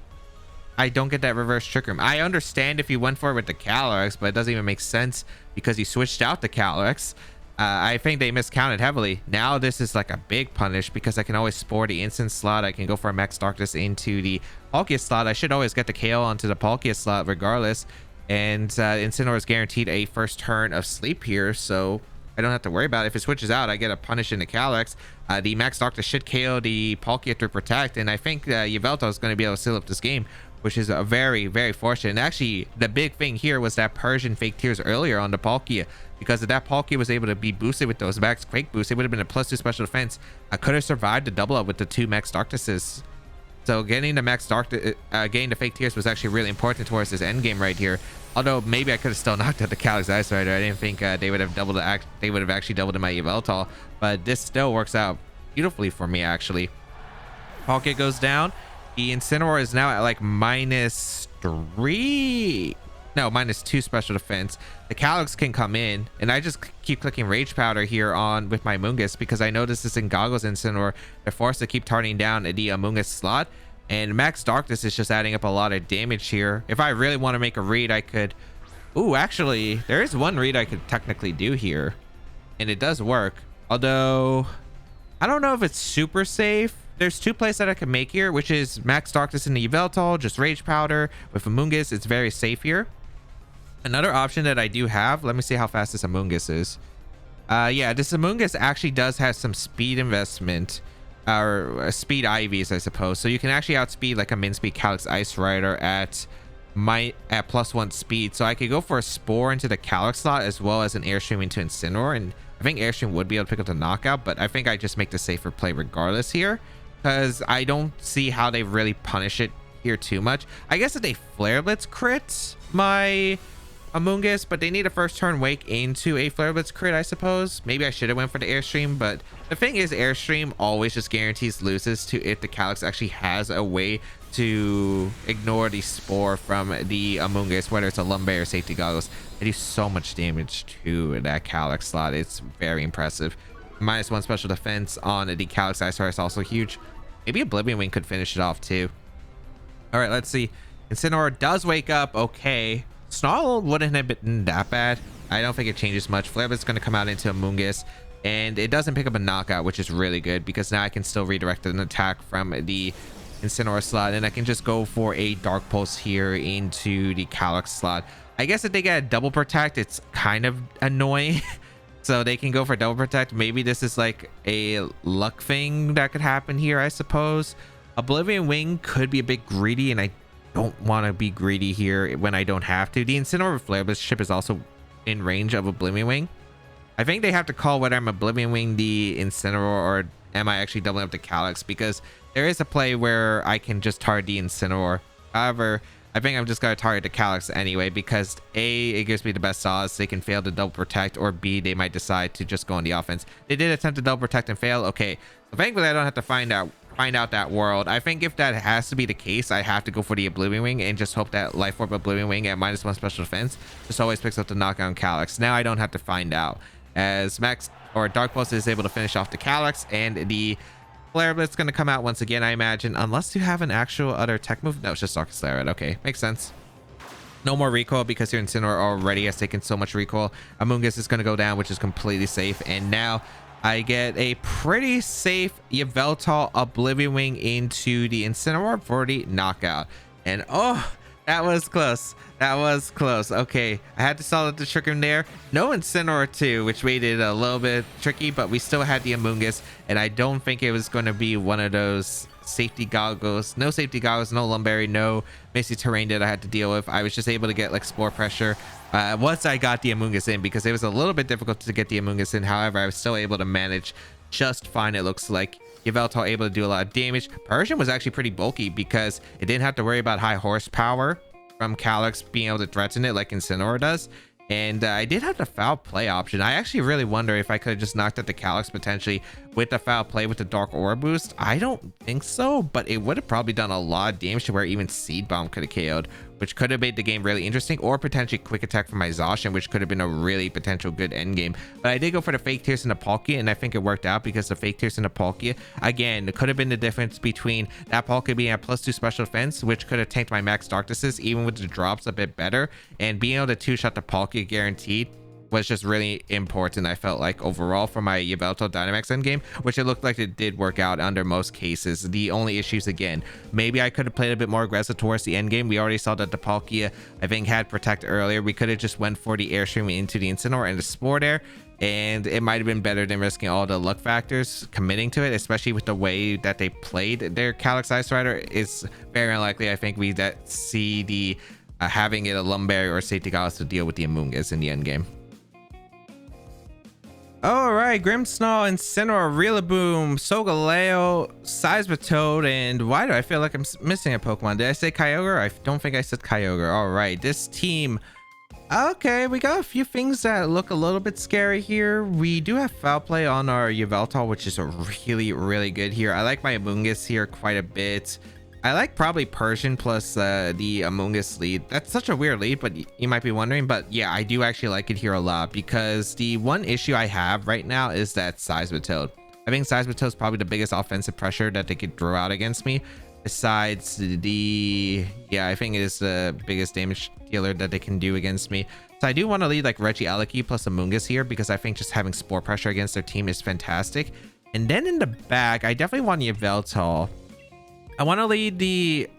I don't get that reverse Trick Room. I understand if you went for it with the Calyrex, but it doesn't even make sense because you switched out the Calyrex. I think they miscounted heavily. Now this is like a big punish because I can always spore the instant slot. I can go for a Max Darkness into the Palkia slot. I should always get the KO onto the Palkia slot regardless. And Incineroar is guaranteed a first turn of sleep here, so I don't have to worry about it. If it switches out, I get a punish in the Calyrex. The Max Darkness should KO the Palkia through Protect, and I think Yveltal is going to be able to seal up this game, which is a very, very fortunate. And actually, the big thing here was that Persian fake tears earlier on the Palkia. Because if that Palkia was able to be boosted with those max fake boosts, it would have been a +2 special defense. I could have survived the double up with the 2 Max Darknesses. So getting the Max Dark, getting the fake tears was actually really important towards this end game right here. Although maybe I could have still knocked out the Calyrex Ice Rider. I didn't think they would have doubled they would have actually doubled in my Yveltal. But this still works out beautifully for me actually. Palkia goes down. The Incineroar is now at like -3. No, -2 special defense. The Calyrex can come in, and I just keep clicking Rage Powder here on with my Amoonguss because I noticed this in Goggles Incineroar. They're forced to keep targeting down the Amoonguss slot, and Max Darkness is just adding up a lot of damage here. If I really want to make a read, I could... Ooh, actually, there is one read I could technically do here, and it does work. Although, I don't know if it's super safe. There's 2 plays that I can make here, which is Max Darkness in the Yveltal, just Rage Powder with Amoonguss. It's very safe here. Another option that I do have, let me see how fast this Amoonguss is. Yeah, this Amoonguss actually does have some speed investment, or speed IVs, I suppose. So you can actually outspeed like a min speed Calyrex Ice Rider at +1 speed. So I could go for a Spore into the Calyrex slot as well as an Airstream into Incineroar, and I think Airstream would be able to pick up the knockout, but I think I just make the safer play regardless here because I don't see how they really punish it here too much. I guess if they Flare Blitz crit my Amoonguss, but they need a first turn wake into a Flare Blitz crit, I suppose. Maybe I should have went for the Airstream, but the thing is Airstream always just guarantees loses to if the Calyrex actually has a way to ignore the Spore from the Amoonguss, whether it's a Lumberry or Safety Goggles. They do so much damage to that Calyrex slot. It's very impressive. -1 special defense on the Calyrex Ice Rider is also huge. Maybe Oblivion Wing could finish it off too. All right, let's see. Incineroar does wake up. Okay. Snarl wouldn't have been that bad. I don't think it changes much. Flare Blitz is going to come out into Amoonguss, and it doesn't pick up a knockout, which is really good because now I can still redirect an attack from the Incineroar slot, and I can just go for a Dark Pulse here into the Calyrex slot. I guess if they get a double protect, it's kind of annoying. So they can go for double protect. Maybe this is like a luck thing that could happen here, I suppose. Oblivion Wing could be a bit greedy, and I don't want to be greedy here when I don't have to. The Incineroar Flare Blitz ship is also in range of Oblivion Wing. I think they have to call whether I'm Oblivion Wing the Incineroar or am I actually doubling up the Calyrex, because there is a play where I can just target the Incineroar. However, I think I'm just going to target the Calyrex anyway because A, it gives me the best odds. They can fail to double protect, or B, they might decide to just go on the offense. They did attempt to double protect and fail. Okay, so thankfully I don't have to find out that world. I think if that has to be the case, I have to go for the Oblivion Wing and just hope that Life Orb Oblivion Wing at -1 special defense just always picks up the knockout on Calyrex. Now I don't have to find out, as Max or Dark Pulse is able to finish off the Calyrex, and the Flare Blitz is going to come out once again, I imagine, unless you have an actual other tech move. No, it's just Dark Flare. Okay, makes sense. No more recoil because your Incineroar already has taken so much recoil. Amoonguss is going to go down, which is completely safe, and now I get a pretty safe Yveltal Oblivion Wing into the Incineroar for the knockout. And oh, that was close. That was close. Okay, I had to solve the trick in there. No Incineroar too, which made it a little bit tricky, but we still had the Amoonguss, and I don't think it was going to be one of those safety goggles. No safety goggles, no Lumberry, no Misty Terrain that I had to deal with. I was just able to get like Spore Pressure once I got the Amoonguss in, because it was a little bit difficult to get the Amoonguss in. However, I was still able to manage just fine, it looks like. Yveltal able to do a lot of damage. Persian was actually pretty bulky because it didn't have to worry about high horsepower from Calyrex being able to threaten it like Incineroar does. And I did have the foul play option. I actually really wonder if I could have just knocked out the Calyrex potentially with the foul play with the Dark Aura boost. I don't think so, but it would have probably done a lot of damage to where even Seed Bomb could have KO'd, which could have made the game really interesting, or potentially quick attack from my Zacian, which could have been a really potential good end game. But I did go for the fake tears and the Palkia, and I think it worked out because the fake tears and the Palkia, again, it could have been the difference between that Palkia being at +2 special defense, which could have tanked my max darknesses even with the drops a bit better, and being able to two-shot the Palkia guaranteed was just really important, I felt like, overall for my Yveltal Dynamax endgame, which it looked like it did work out under most cases. The only issues, again, maybe I could have played a bit more aggressive towards the end game. We already saw that the Palkia, I think, had Protect earlier. We could have just went for the Airstream into the Incineroar and the Spore there, and it might have been better than risking all the luck factors committing to it, especially with the way that they played their Calyx Ice Rider. Is very unlikely, I think, we see the having it a Lumberry or Safety Gauss to deal with the Amoonguss in the end game. All right, Grimmsnarl, Incineroar, Rillaboom, Solgaleo, Seismitoad, and why do I feel like I'm missing a Pokemon? Did I say Kyogre? I don't think I said Kyogre. All right, this team. Okay, we got a few things that look a little bit scary here. We do have Foul Play on our Yveltal, which is a really good here. I like my Amoonguss here quite a bit. I like probably Persian plus the Amoonguss lead. That's such a weird lead, but you might be wondering. But yeah, I do actually like it here a lot, because the one issue I have right now is that Seismitoad. I think Seismitoad is probably the biggest offensive pressure that they could throw out against me. Besides I think it is the biggest damage dealer that they can do against me. So I do want to lead like Regieleki plus Amoonguss here, because I think just having Spore pressure against their team is fantastic. And then in the back, I definitely want Yveltal. I want to lead the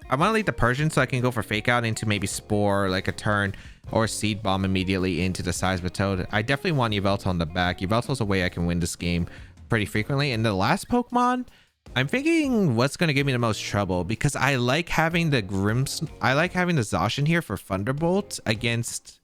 Persian, so I can go for Fake Out into maybe Spore like a turn, or Seed Bomb immediately into the Seismitoad. I definitely want Yveltal on the back. Yveltal's a way I can win this game pretty frequently. And the last Pokemon, I'm thinking what's going to give me the most trouble, because I like having the Zacian here for Thunderbolt against,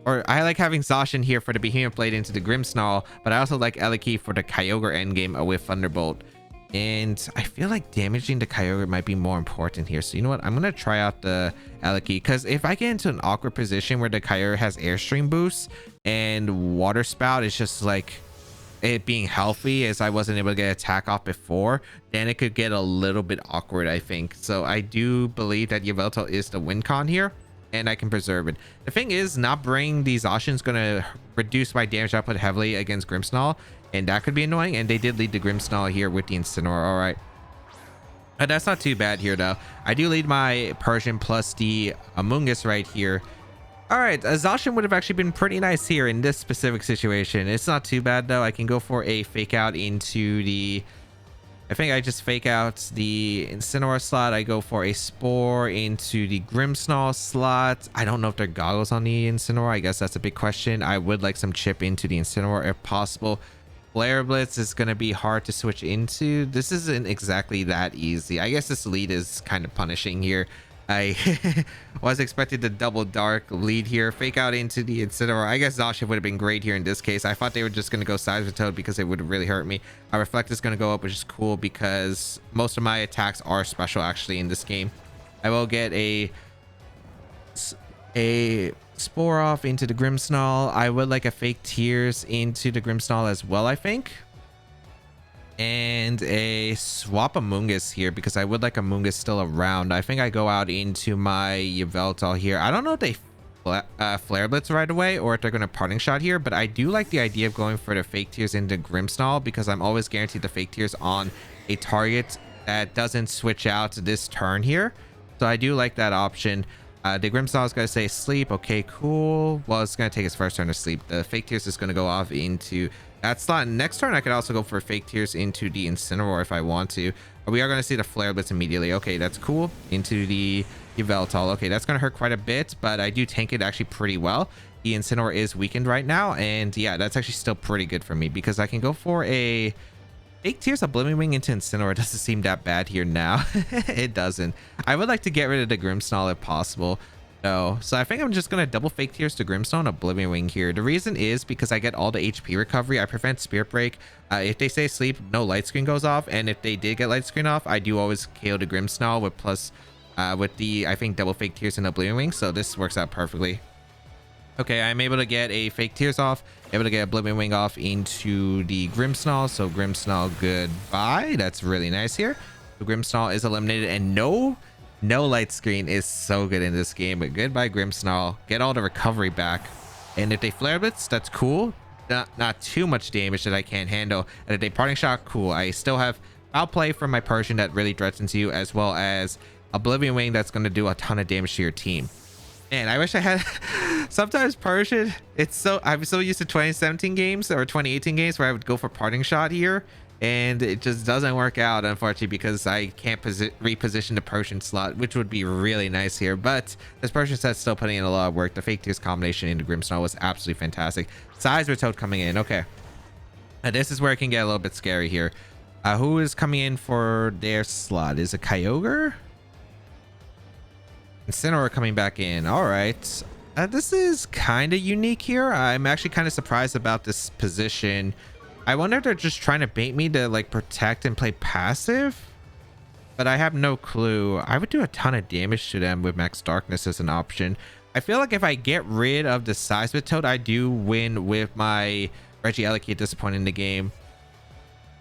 or I like having Zacian here for the Behemoth Blade into the Grimmsnarl, but I also like Eleki for the Kyogre endgame with Thunderbolt. And I feel like damaging the Kyogre might be more important here. So you know what? I'm going to try out the Eleki, because if I get into an awkward position where the Kyogre has Airstream boost and Water Spout is just like it being healthy, as I wasn't able to get attack off before, then it could get a little bit awkward, I think. So I do believe that Yveltal is the win con here, and I can preserve it. The thing is, not bringing these Zacian is going to reduce my damage output heavily against Grimmsnarl, and that could be annoying. And they did lead the Grimmsnarl here with the Incineroar. All right, that's not too bad here though. I do lead my Persian plus the Amoonguss right here. All right, a Zacian would have actually been pretty nice here in this specific situation. It's not too bad though. I can go for a Fake Out into the, I think I just Fake Out the Incineroar slot. I go for a Spore into the Grimmsnarl slot. I don't know if there are goggles on the Incineroar. I guess that's a big question. I would like some chip into the Incineroar if possible. Flare Blitz is going to be hard to switch into. This isn't exactly that easy. I guess this lead is kind of punishing here. I was expected the double dark lead here. Fake Out into the Incineroar. I guess Zacian would have been great here in this case. I thought they were just going to go Seismitoad because it would really hurt me. Reflect is going to go up, which is cool because most of my attacks are special actually in this game. I will get a Spore off into the Grimmsnarl. I would like a Fake Tears into the Grimmsnarl as well, I think. And a swap Amoonguss here because I would like Amoonguss still around. I think I go out into my Yveltal here. I don't know if they Flare Blitz right away or if they're going to Parting Shot here, but I do like the idea of going for the Fake Tears into Grimmsnarl because I'm always guaranteed the Fake Tears on a target that doesn't switch out this turn here. So I do like that option. The Grimmsnarl is going to say sleep. Okay, cool. Well, it's going to take his first turn to sleep. The Fake Tears is going to go off into that slot. Next turn, I could also go for Fake Tears into the Incineroar if I want to. But we are going to see the Flare Blitz immediately. Okay, that's cool. Into the Yveltal. Okay, that's going to hurt quite a bit, but I do tank it actually pretty well. The Incineroar is weakened right now, and yeah, that's actually still pretty good for me because I can go for a Fake Tears Oblivion Wing into Incineroar. Doesn't seem that bad here now. It doesn't. I would like to get rid of the Grimmsnarl if possible. No, so I think I'm just going to double Fake Tears to Grimmsnarl and Oblivion Wing here. The reason is because I get all the HP recovery. I prevent Spirit Break. If they say sleep, no light screen goes off. And if they did get light screen off, I do always KO the Grimmsnarl with plus, with the, I think, double Fake Tears and Oblivion Wing. So this works out perfectly. Okay, I'm able to get a Fake Tears off, able to get Oblivion Wing off into the Grimmsnarl. So Grimmsnarl, goodbye. That's really nice here. The Grimmsnarl is eliminated and no No light screen is so good in this game, but goodbye Grimmsnarl. Get all the recovery back. And if they flare blitz, that's cool. Not too much damage that I can't handle. And if they parting shot, cool. I still have foul play from my Persian that really threatens you, as well as Oblivion Wing that's going to do a ton of damage to your team. Man, I wish I had sometimes Persian. I'm so used to 2017 games or 2018 games where I would go for parting shot here, and it just doesn't work out, unfortunately, because I can't reposition the Persian slot, which would be really nice here. But this Persian set's still putting in a lot of work. The fake tears combination into Grimmsnarl was absolutely fantastic. Seismitoad coming in. Okay, and this is where it can get a little bit scary here. Who is coming in for their slot? Is it Kyogre? Incineroar coming back in. All right. This is kind of unique here. I'm actually kind of surprised about this position. I wonder if they're just trying to bait me to like protect and play passive, but I have no clue. I would do a ton of damage to them with Max Darkness as an option. I feel like if I get rid of the Seismitoad, I do win with my Regieleki at this point in the game.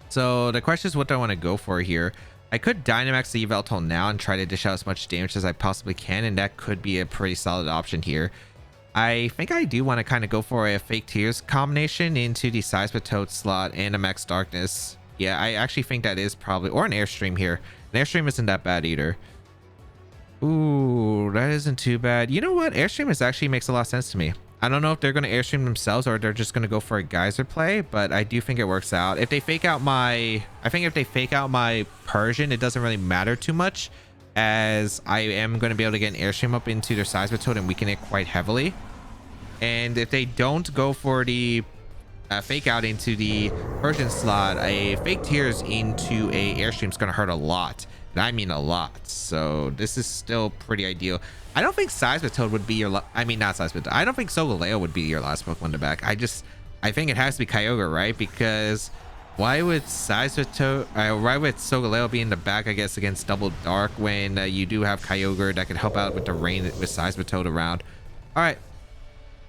So the question is, what do I want to go for here? I could Dynamax the Yveltal now and try to dish out as much damage as I possibly can, and that could be a pretty solid option here. I think I do want to kind of go for a Fake Tears combination into the Seismitoad slot and a Max Darkness. Yeah, I actually think that is probably... Or an Airstream here. An Airstream isn't that bad either. Ooh, that isn't too bad. You know what? Airstream actually makes a lot of sense to me. I don't know if they're going to Airstream themselves or they're just going to go for a Geyser play, but I do think it works out. If they fake out my... I think if they fake out my Persian, it doesn't really matter too much, as I am going to be able to get an Airstream up into their Seismitoad and weaken it quite heavily. And if they don't go for the fake out into the Persian slot, a Fake Tears into a Airstream is going to hurt a lot. And I mean a lot. So this is still pretty ideal. I don't think Seismitoad would be your... I mean, not Seismitoad. I don't think Solgaleo would be your last Pokemon to back. I think it has to be Kyogre, right? Because why would Seismitoad... why would Solgaleo be in the back, I guess, against Double Dark when you do have Kyogre that can help out with the rain with Seismitoad around? All right.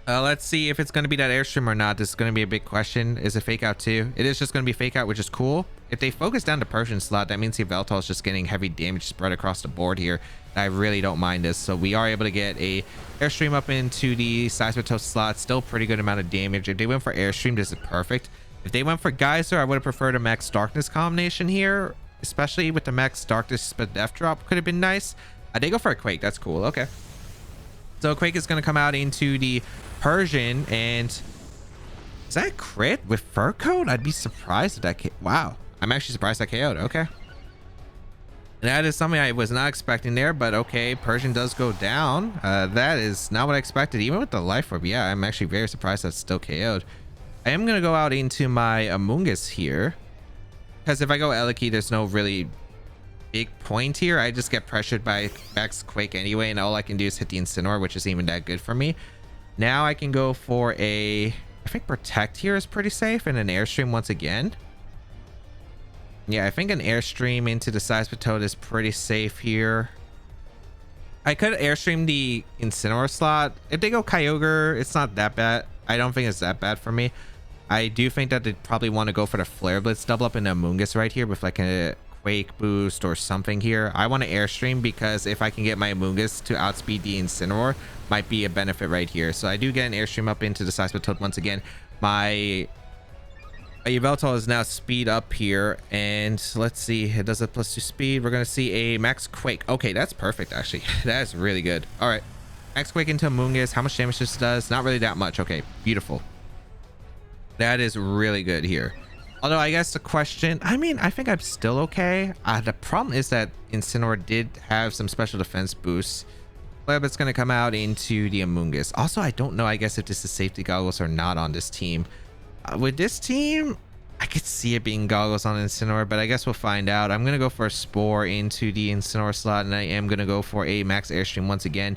Let's see if it's going to be that Airstream or not. This is going to be a big question. Is it fake out too? It is just going to be fake out, which is cool. If they focus down the Persian slot, that means the Yveltal is just getting heavy damage spread across the board here. I really don't mind this. So we are able to get a Airstream up into the Seismitoad slot. Still pretty good amount of damage. If they went for Airstream, this is perfect. If they went for Geyser, I would have preferred a Max Darkness combination here, especially with the Max Darkness Death Drop. Could have been nice. They go for a Quake. That's cool. Okay. So Quake is going to come out into the Persian, and is that a crit with Fur Coat? I'd be surprised if that... Wow. I'm actually surprised that KO'd. Okay. That is something I was not expecting there, but okay. Persian does go down. That is not what I expected. Even with the Life Orb, yeah, I'm actually very surprised that's still KO'd. I am going to go out into my Amoonguss here, because if I go Eliki, there's no really big point here. I just get pressured by Max Quake anyway, and all I can do is hit the Incineroar, which is even that good for me. Now I can go for a... I think Protect here is pretty safe, and an Airstream once again. Yeah, I think an Airstream into the Seismitoad is pretty safe here. I could Airstream the Incineroar slot. If they go Kyogre, it's not that bad. I don't think it's that bad for me. I do think that they'd probably want to go for the Flare Blitz double up in Amoonguss right here with like a Quake boost or something here. I want to Airstream because if I can get my Amoonguss to outspeed the Incineroar, might be a benefit right here. So I do get an Airstream up into the Seismitoad once again. My Yveltal is now speed up here, and let's see, it does a +2 speed. We're gonna see a Max Quake. Okay, that's perfect actually. That's really good. All right, Max Quake into Amoonguss. How much damage this does? Not really that much. Okay, beautiful. That is really good here. Although I guess the question, I mean, I think I'm still okay. The problem is that Incineroar did have some special defense boosts. But it's going to come out into the Amoonguss. Also, I don't know, I guess, if this is safety goggles or not on this team. With this team, I could see it being goggles on Incineroar, but I guess we'll find out. I'm going to go for a Spore into the Incineroar slot, and I am going to go for a Max Airstream once again.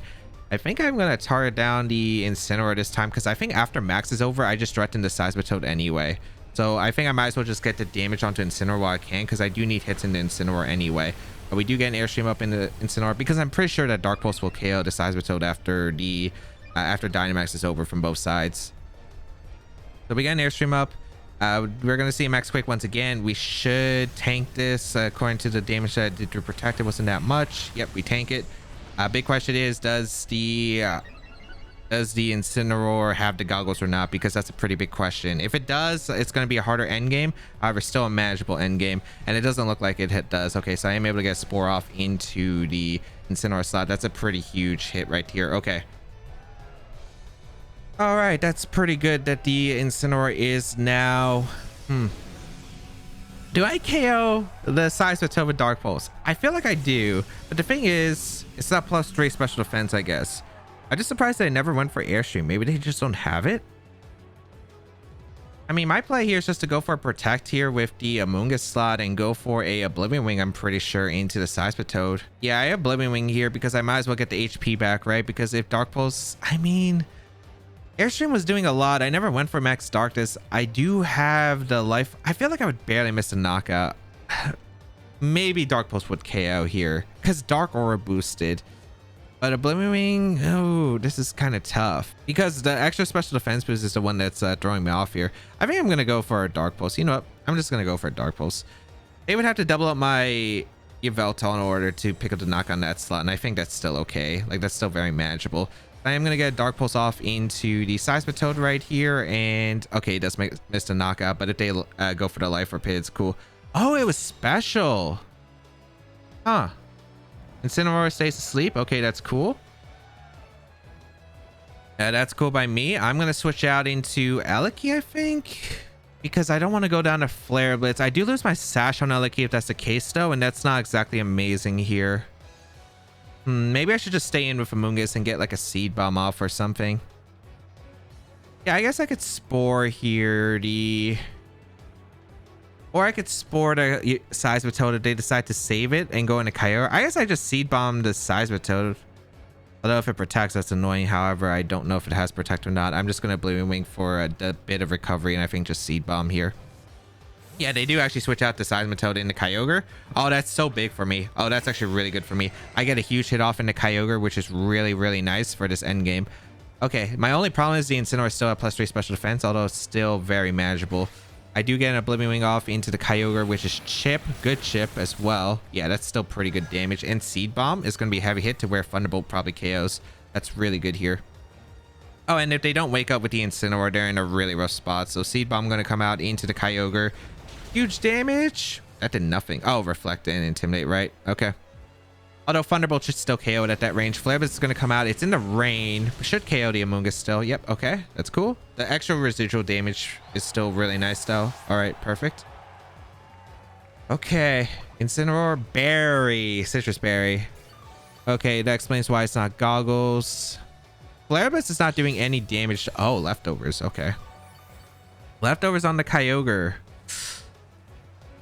I think I'm going to target down the Incineroar this time, because I think after Max is over, I just threaten the Seismitoad anyway. So I think I might as well just get the damage onto Incineroar while I can, because I do need hits in the Incineroar anyway. But we do get an Airstream up in the Incineroar, because I'm pretty sure that Dark Pulse will KO the Seismitoad after the after Dynamax is over from both sides. So we get an Airstream up. We're gonna see Max Quick once again. We should tank this. According to the damage that I did to protect, it wasn't that much. Yep, we tank it. Big question is, does the Incineroar have the goggles or not? Because that's a pretty big question. If it does, it's going to be a harder end game. However, still a manageable end game, and it doesn't look like it does. Okay, so I am able to get Spore off into the Incineroar slot. That's a pretty huge hit right here. Okay. All right, that's pretty good that the Incineroar is now... Do I KO the Seismitoad with Dark Pulse? I feel like I do, but the thing is, it's not +3 special defense, I guess. I'm just surprised that I never went for Airstream. Maybe they just don't have it? I mean, my play here is just to go for a Protect here with the Amoonguss slot and go for a Oblivion Wing, I'm pretty sure, into the Seismitoad. Yeah, I have Oblivion Wing here because I might as well get the HP back, right? Because if Dark Pulse... I mean... Airstream was doing a lot. I never went for Max Darkness. I do have the life. I feel like I would barely miss a knockout. Maybe Dark Pulse would KO here because Dark Aura boosted. But Oblivion Wing, oh, this is kind of tough because the extra special defense boost is the one that's throwing me off here. I think I'm going to go for a Dark Pulse. You know what? I'm just going to go for a Dark Pulse. They would have to double up my Yveltal in order to pick up the knock on that slot. And I think that's still okay. Like, that's still very manageable. I am going to get a Dark Pulse off into the Seismitoad right here. And okay, it does miss the knockout, but if they go for the Life Orb, it's cool. Oh, it was special. Huh. Incineroar stays asleep. Okay, that's cool. That's cool by me. I'm going to switch out into Eliki, I think, because I don't want to go down to Flare Blitz. I do lose my Sash on Eliki if that's the case, though, and that's not exactly amazing here. Maybe I should just stay in with Amoonguss and get like a Seed Bomb off or something. Yeah, I guess I could Spore here or I could Spore the Seismitoad if they decide to save it and go into Kyogre. I guess I just Seed Bomb the Seismitoad. Although if it protects, that's annoying. However, I don't know if it has Protect or not. I'm just going to Oblivion Wing for a bit of recovery, and I think just Seed Bomb here. Yeah, they do actually switch out the Seismitoad into Kyogre. Oh, that's so big for me. Oh, that's actually really good for me. I get a huge hit off into Kyogre, which is really, really nice for this end game. Okay, my only problem is the Incineroar is still at +3 special defense, although it's still very manageable. I do get an Oblivion Wing off into the Kyogre, which is chip. Good chip as well. Yeah, that's still pretty good damage. And Seed Bomb is going to be a heavy hit to where Thunderbolt probably KOs. That's really good here. Oh, and if they don't wake up with the Incineroar, they're in a really rough spot. So Seed Bomb going to come out into the Kyogre. Huge damage. That did nothing. Oh, Reflect and Intimidate, right? Okay. Although Thunderbolt should still KO it at that range. Flare Blitz is going to come out. It's in the rain. Should KO the Amoonguss still. Yep. Okay. That's cool. The extra residual damage is still really nice, though. All right. Perfect. Okay. Incineroar. Berry. Citrus Berry. Okay. That explains why it's not Goggles. Flare Blitz is not doing any damage. Oh, Leftovers. Okay. Leftovers on the Kyogre.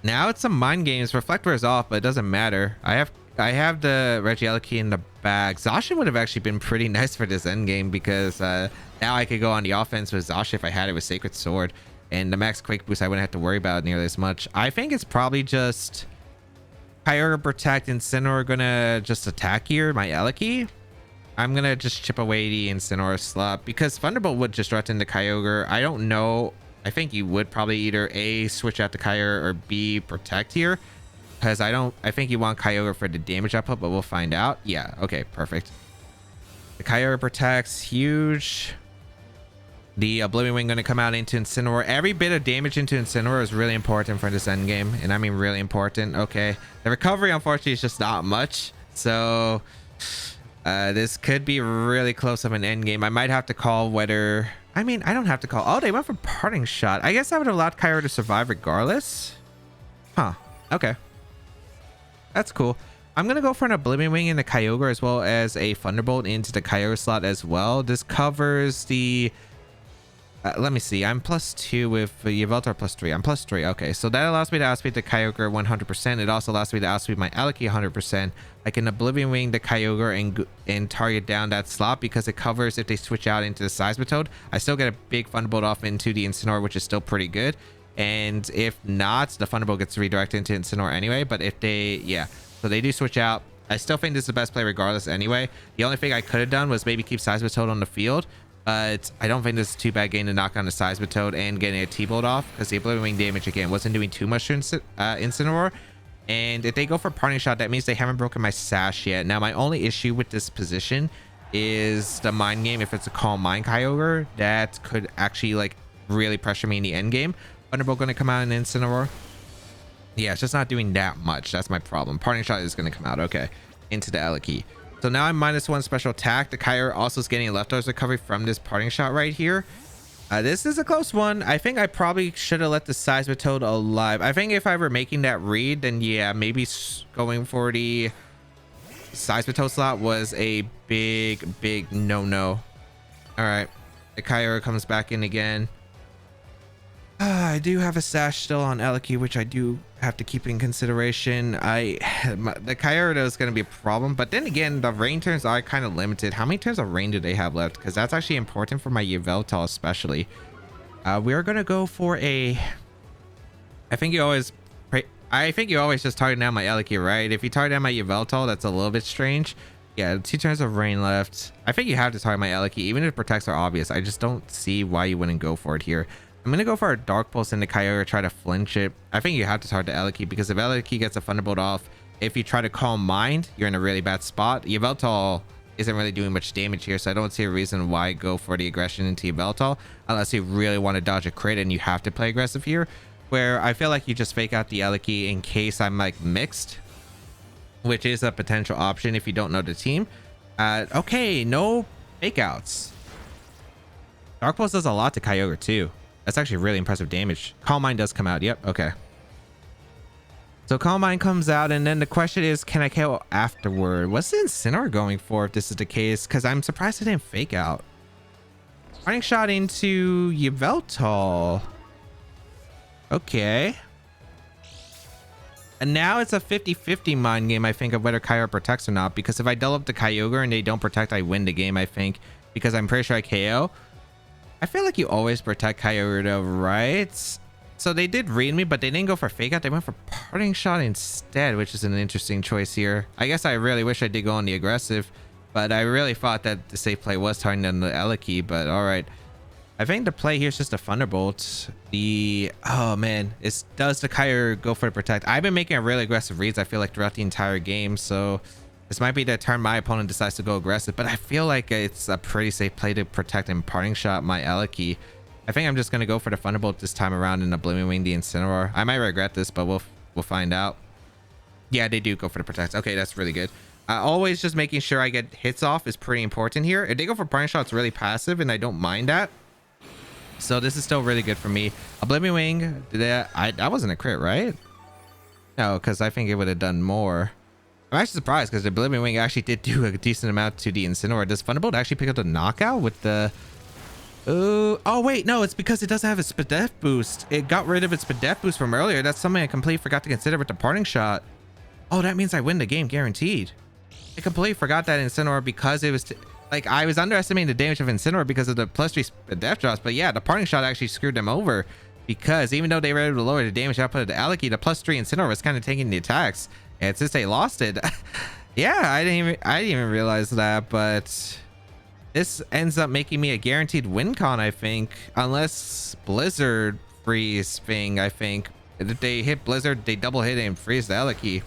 Now it's some mind games. Reflector is off, but it doesn't matter. I have the Regieleki in the bag. Zacian would have actually been pretty nice for this end game because now I could go on the offense with Zacian if I had it with Sacred Sword. And the max Quake boost, I wouldn't have to worry about it nearly as much. I think it's probably just Kyogre Protect and Incineroar gonna just attack here, my Eliki. I'm gonna just chip away the Incineroar slot because Thunderbolt would just threaten the Kyogre. I don't know. I think you would probably either A, switch out to Kyogre, or B, Protect here. Because I think you want Kyogre for the damage output, but we'll find out. Yeah, okay, perfect. The Kyogre protects, huge. The Oblivion Wing going to come out into Incineroar. Every bit of damage into Incineroar is really important for this end game. And I mean really important. Okay. The recovery, unfortunately, is just not much. So this could be really close of an end game. I might have to call whether... I mean, I don't have to call. Oh, they went for Parting Shot. I guess I would have allowed Kyogre to survive regardless. Huh. Okay. That's cool. I'm going to go for an Oblivion Wing in the Kyogre as well as a Thunderbolt into the Kyogre slot as well. This covers the... let me see. I'm +2 with Yveltal +3. I'm +3. Okay, so that allows me to outspeed the Kyogre 100%. It also allows me to outspeed my Eliki 100%. I can Oblivion Wing the Kyogre and target down that slot because it covers if they switch out into the Seismitoad. I still get a big Thunderbolt off into the Incineroar, which is still pretty good. And if not, the Thunderbolt gets redirected into Incineroar anyway. But if they, yeah, so they do switch out. I still think this is the best play regardless anyway. The only thing I could have done was maybe keep Seismitoad on the field. but I don't think this is too bad getting the knock on the Seismitoad and getting a T-Bolt off, because the Oblivion Wing damage again wasn't doing too much to Incineroar. And if they go for Parting Shot, that means they haven't broken my Sash yet. Now, my only issue with this position is the Mind Game. If it's a Calm Mind Kyogre, that could actually like really pressure me in the end game. Thunderbolt going to come out in Incineroar. Yeah, it's just not doing that much. That's my problem. Parting Shot is going to come out. Okay, into the Eliki. So now I'm -1 special attack. The Kyogre also is getting a leftovers recovery from this Parting Shot right here. This is a close one. I think I probably should have let the Seismitoad alive. I think if I were making that read, then yeah, maybe going for the Seismitoad slot was a big no-no. All right, the Kyogre comes back in again. I do have a Sash still on Eliki, which I do have to keep in consideration. The Kyogre is going to be a problem, but then again, the rain turns are kind of limited. How many turns of rain do they have left? Because that's actually important for my Yveltal especially. We're going to go for a... I think you always just target down my Eliki, right? If you target down my Yveltal, that's a little bit strange. Yeah, 2 turns of rain left. I think you have to target my Eliki, even if protects are obvious. I just don't see why you wouldn't go for it here. I'm going to go for a Dark Pulse in the Kyogre, try to flinch it. I think you have to target the Eliki, because if Eliki gets a Thunderbolt off, if you try to Calm Mind, you're in a really bad spot. Yveltal isn't really doing much damage here, so I don't see a reason why go for the aggression into Yveltal, unless you really want to dodge a crit and you have to play aggressive here, where I feel like you just fake out the Eliki in case I'm like mixed, which is a potential option if you don't know the team. Okay, no fake outs. Dark Pulse does a lot to Kyogre too. That's actually really impressive damage. Calm Mind does come out. Yep. Okay. So Calm Mind comes out, and then the question is, can I KO afterward? What's the Incineroar going for if this is the case? Because I'm surprised it didn't fake out. Running shot into Yveltal. Okay. And now it's a 50-50 mind game, I think, of whether Kyogre protects or not. Because if I double up the Kyogre and they don't protect, I win the game, I think. Because I'm pretty sure I KO. I feel like you always protect Kyogre though, right? So they did read me, but they didn't go for fake out. They went for Parting Shot instead, which is an interesting choice here. I guess I really wish I did go on the aggressive, but I really thought that the safe play was targeting on the Eliki, but all right. I think the play here is just a Thunderbolt. Oh man, does the Kyogre go for the protect? I've been making a really aggressive reads, I feel like, throughout the entire game, so this might be the turn my opponent decides to go aggressive, but I feel like it's a pretty safe play to protect and Parting Shot my Eliki. I think I'm just going to go for the Thunderbolt this time around and Oblivion Wing the Incineroar. I might regret this, but we'll find out. Yeah, they do go for the protect. Okay, that's really good. Always just making sure I get hits off is pretty important here. If they go for Parting Shot, it's really passive, and I don't mind that. So this is still really good for me. Oblivion Wing, that wasn't a crit, right? No, because I think it would have done more. I'm actually surprised because the Oblivion Wing actually did do a decent amount to the Incineroar. Does Thunderbolt actually pick up the knockout with the... Oh, wait, no, it's because it doesn't have its Spadef boost. It got rid of its Spadef boost from earlier. That's something I completely forgot to consider with the Parting Shot. Oh, that means I win the game, guaranteed. I completely forgot that Incineroar because it was... Like, I was underestimating the damage of Incineroar because of the +3 Spadef drops. But yeah, the Parting Shot actually screwed them over. Because even though they were able to lower the damage output of the Eliki, the +3 Incineroar was kind of taking the attacks. And since they lost it, yeah, I didn't even realize that, but this ends up making me a guaranteed win con, I think, unless Blizzard freeze thing. I think if they hit Blizzard, they double hit it and freeze the Eliki.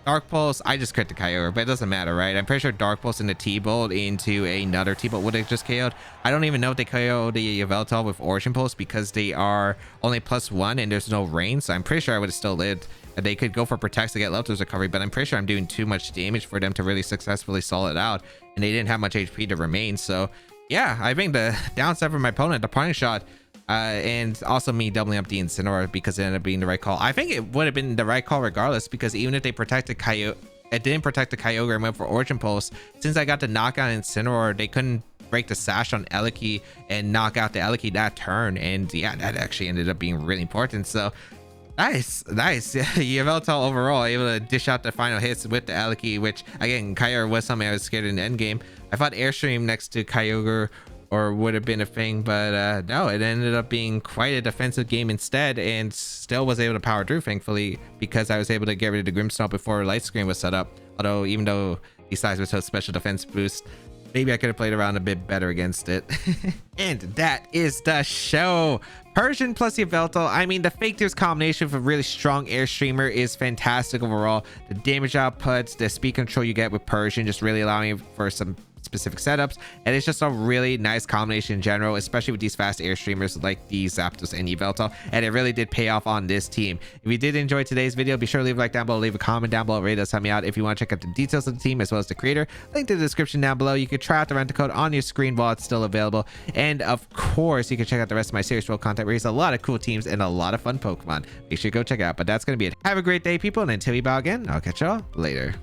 Dark Pulse, I just crit the Kyogre, but it doesn't matter, right? I'm pretty sure Dark Pulse and the T-Bolt into another T-Bolt would have just KO'd. I don't even know if they KO'd the Yveltal with Origin Pulse because they are only +1 and there's no rain, so I'm pretty sure I would have still lived. They could go for protects to get leftovers recovery, but I'm pretty sure I'm doing too much damage for them to really successfully stall it out, and they didn't have much HP to remain. So yeah, I think the downside for my opponent, the Parting Shot, and also me doubling up the Incineroar because it ended up being the right call. I think it would have been the right call regardless, because even if they protected Kyogre, it didn't protect the Kyogre and went for Origin Pulse. Since I got the knockout Incineroar, they couldn't break the Sash on Eliki and knock out the Eliki that turn, and yeah, that actually ended up being really important. So nice. Yveltal overall able to dish out the final hits with the Eliki, which again, Kyogre was something I was scared in the end game. I thought Airstream next to Kyogre or would have been a thing, but no, it ended up being quite a defensive game instead, and still was able to power through, thankfully, because I was able to get rid of the Grimmsnarl before Light Screen was set up. Although, even though these sides was so special defense boost, Maybe I could have played around a bit better against it. And that is the show. Persian plus Yveltal. I mean, the fake tiers combination of a really strong Airstreamer is fantastic overall. The damage outputs, the speed control you get with Persian, just really allowing for some specific setups, and it's just a really nice combination in general, especially with these fast Airstreamers like the Zapdos and Yveltal, and it really did pay off on this team. If you did enjoy today's video, be sure to leave a like down below, leave a comment down below, it really does help me out. If you want to check out the details of the team as well as the creator, link to the description down below. You can try out the rental code on your screen while it's still available, and of course you can check out the rest of my Series 12 content where there's a lot of cool teams and a lot of fun Pokemon. Make sure you go check it out. But that's gonna be it. Have a great day, people, and until we bow again, I'll catch y'all later.